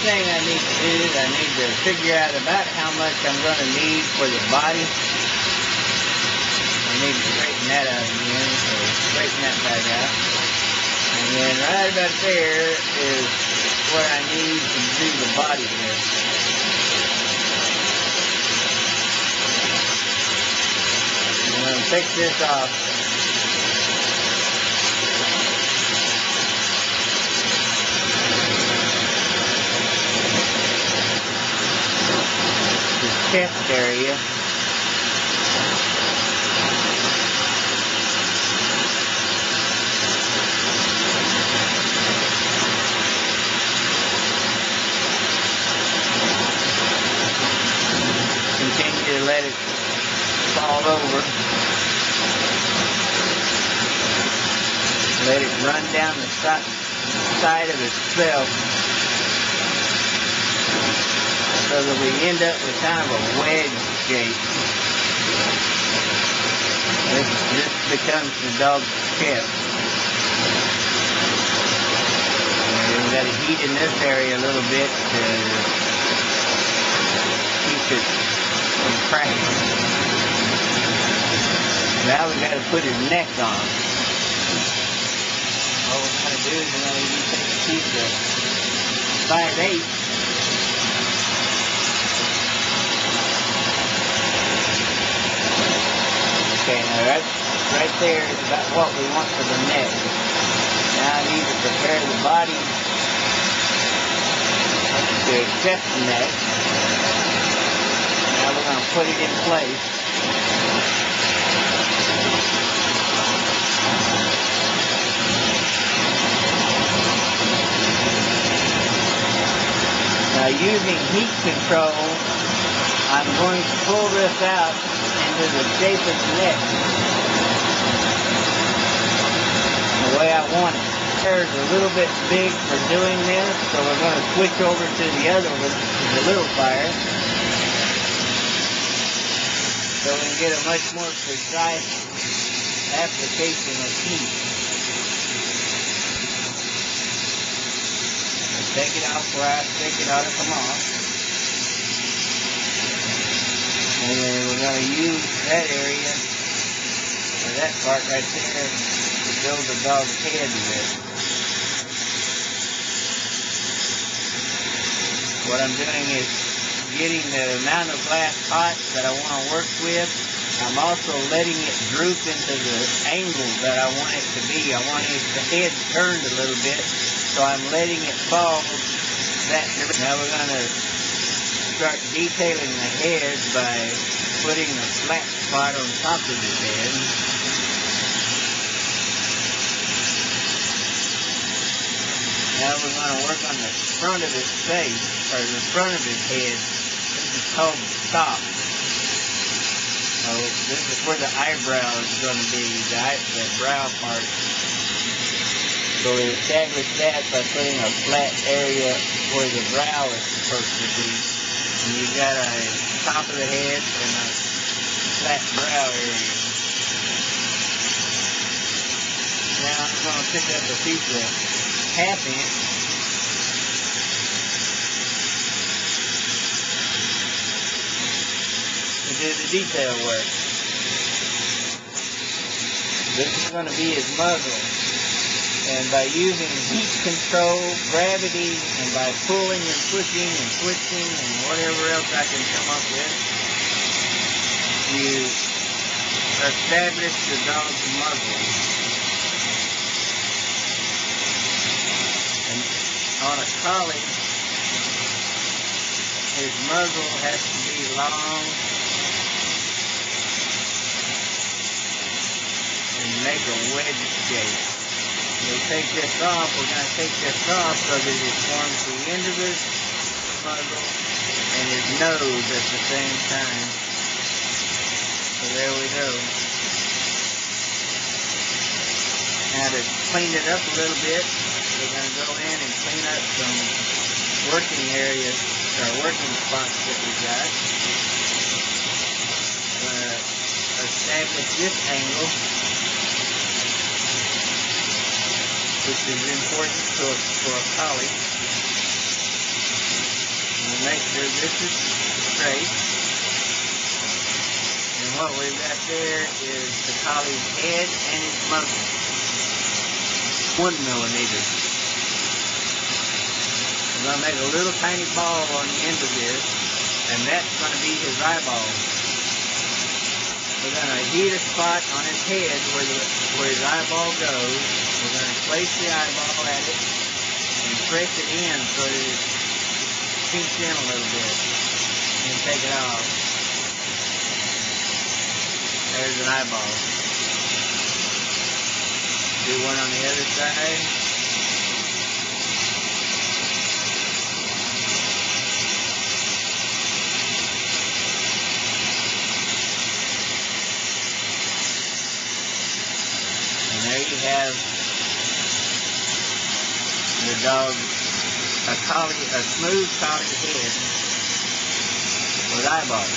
thing I need to do is I need to figure out about how much I'm going to need for the body. I need to straighten that out again, so straighten that back out. And then right about there is where I need to do the body with. I'm going to take this off. Chest area. Continue to let it fall over. Let it run down the side of itself, so that we end up with kind of a wedge shape. This becomes the dog's chest. And we've got to heat in this area a little bit to keep it from cracking. Now we've got to put his neck on. All we're going to do is we're going to take a piece of 5/8. Okay, now right there is about what we want for the neck. Now I need to prepare the body to accept the neck. Now we're going to put it in place. Now using heat control, I'm going to pull this out into the shape of the neck, the way I want it. There's a little bit big for doing this, so we're going to switch over to the other one, the little fire, so we can get a much more precise application of heat. Take it off where I think it ought to come off. And then we're going to use that area, or that part right there, to build the dog's head with. What I'm doing is getting the amount of glass hot that I want to work with. I'm also letting it droop into the angle that I want it to be. I want the head turned a little bit, so I'm letting it fall that direction. Now we're going to start detailing the head by putting a flat spot on top of his head. Now we're going to work on the front of his face, or the front of his head. This is called the top. So this is where the eyebrow is going to be, the brow part. So we establish that by putting a flat area where the brow is supposed to be. And you got a top of the head and a flat brow area. Now I'm going to pick up a piece of 1/2 inch. To do the detail work. This is going to be his muzzle. And by using heat control, gravity, and by pulling and pushing and twisting and whatever else I can come up with, you establish the dog's muzzle. And on a collie, his muzzle has to be long and make a wedge shape. We'll take this off. We're going to take this off so that it forms the end of his muzzle and his nose at the same time. So there we go. Now to clean it up a little bit, we're going to go in and clean up some working areas, or working spots that we got. We're going to establish this angle, which is important for a collie. make sure this is straight. And what we've got there is the collie's head and his muzzle. 1 millimeter. We're going to make a little tiny ball on the end of this, and that's going to be his eyeball. We're going to heat a spot on his head where his eyeball goes. We're going to place the eyeball at it and press it in so that it sinks in a little bit. And take it off. There's an eyeball. Do one on the other side. And there you have the dog, a smooth collie head with eyeballs.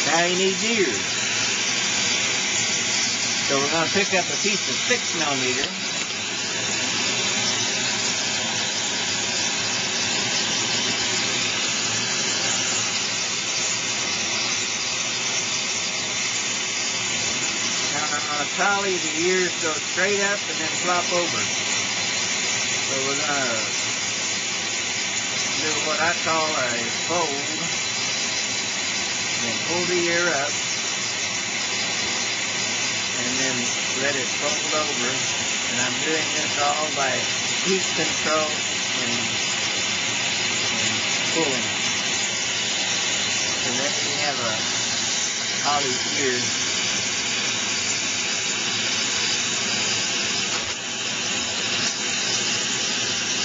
Now he needs ears. So we're going to pick up a piece of 6 millimeter. Now on a collie, the ears go straight up and then flop over. So we're going to do what I call a fold. And pull the ear up. And then let it fold over. And I'm doing this all by heat control and pulling. So there you have a collie's ear.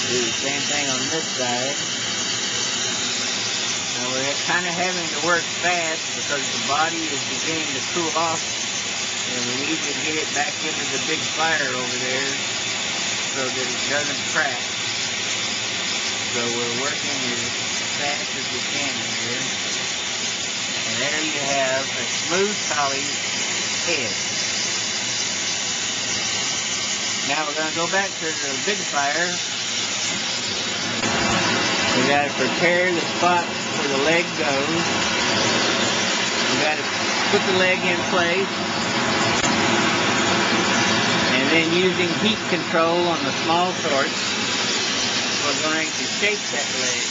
Do the same thing on this side. Now we're kind of having to work fast because the body is beginning to cool off. And we need to get it back into the big fire over there so that it doesn't crack. So we're working as fast as we can here. And there you have a smooth collie's head. Now we're going to go back to the big fire. We got to prepare the spot where the leg goes. We got to put the leg in place. And then using heat control on the small sorts, we're going to shape that leg.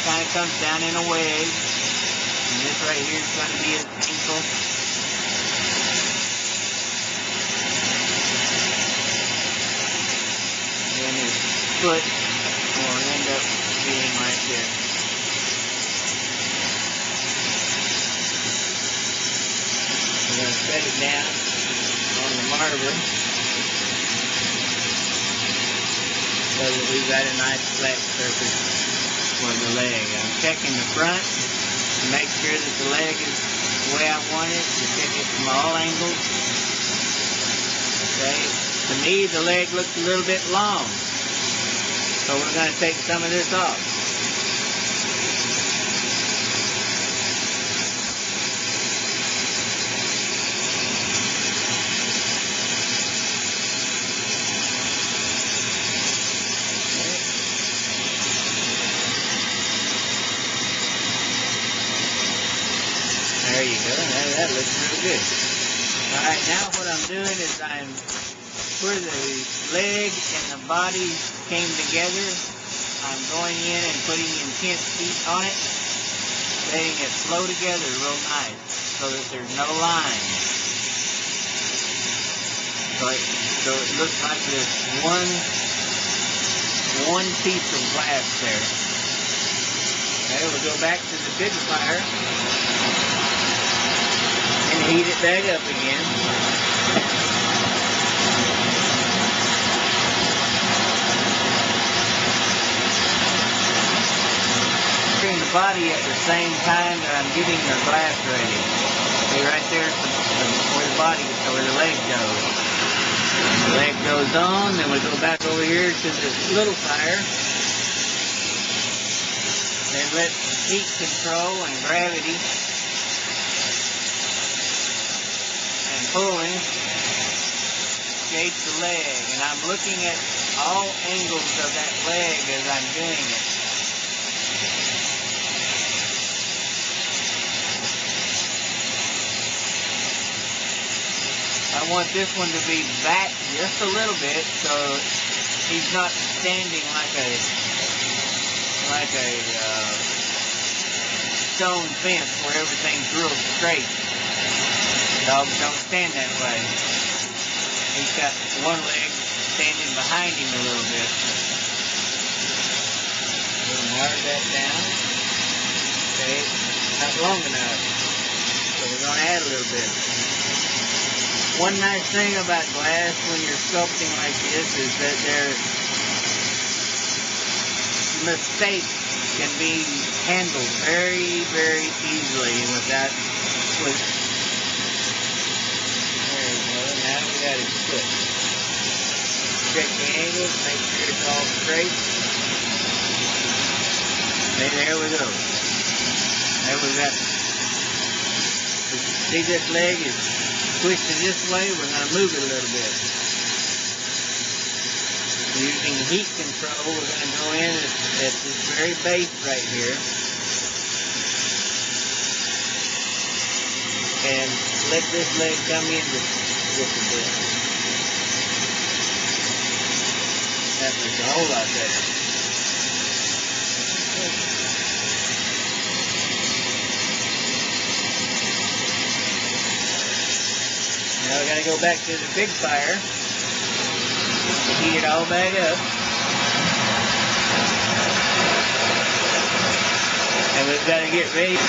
Kind of comes down in a wedge. And this right here is going to be his ankle. And his foot will end up being right there. We're going to set it down on the marble so that we've got a nice flat surface for the leg. I'm checking the front to make sure that the leg is the way I want it. To check it from all angles. Okay. To me, the leg looks a little bit long. So we're going to take some of this off. There you go. That looks really good. Alright, now what I'm doing is where the leg and the body came together, I'm going in and putting intense heat on it, letting it flow together real nice so that there's no lines. So it looks like there's one piece of glass there. Okay, we'll go back to the big fire. And heat it back up again. Clearing the body at the same time that I'm getting the glass ready. See right there's where the body, where the leg goes. The leg goes on, then we go back over here to this little fire and let heat control and gravity and pulling shape the leg. And I'm looking at all angles of that leg as I'm doing it. I want this one to be back just a little bit so he's not standing like a stone fence where everything's real straight. Dogs don't stand that way. He's got one leg standing behind him a little bit. We'll narrow that down. Okay, not long enough. So we're going to add a little bit. One nice thing about glass when you're sculpting like this is that mistakes can be handled very, very easily without. There we go. Now we got his foot. Check the angles, make sure it's all straight. Okay, there we go. There we got. See, this leg is twisted this way. We're going to move it a little bit. Using heat control, we're going to go in at this very base right here and let this leg come in just a bit. That makes a whole lot better. Now we got to go back to the big fire to heat it all back up. And we've got to get ready.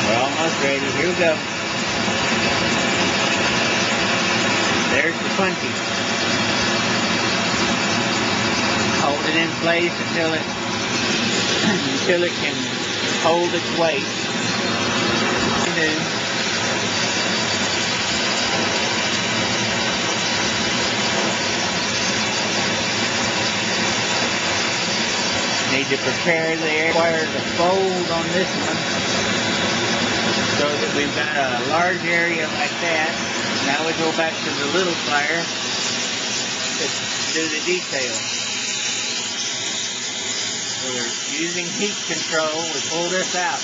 We're almost ready. Here we go. There's the punchy. Hold it in place until it can hold its weight. Need to prepare the air. Requires a fold on this one so that we've got a large area like that. Now we go back to the little fire to do the detail. We're using heat control. We pull this out.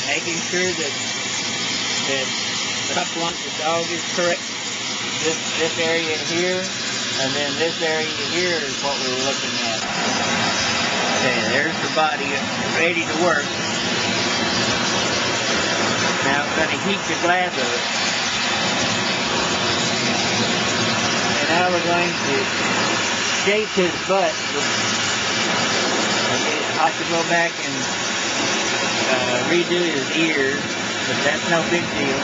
Making sure that the couple on the dog is correct. This area here, and then this area here is what we were looking at. Okay, there's the body ready to work. Now I'm going to heat the glass of it. And now we're going to shape his butt. Okay, I'll have to go back and redo his ears, but that's no big deal.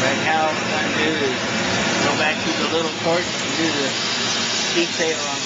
Right now what I'm going to do is go back to the little torch and do the detail on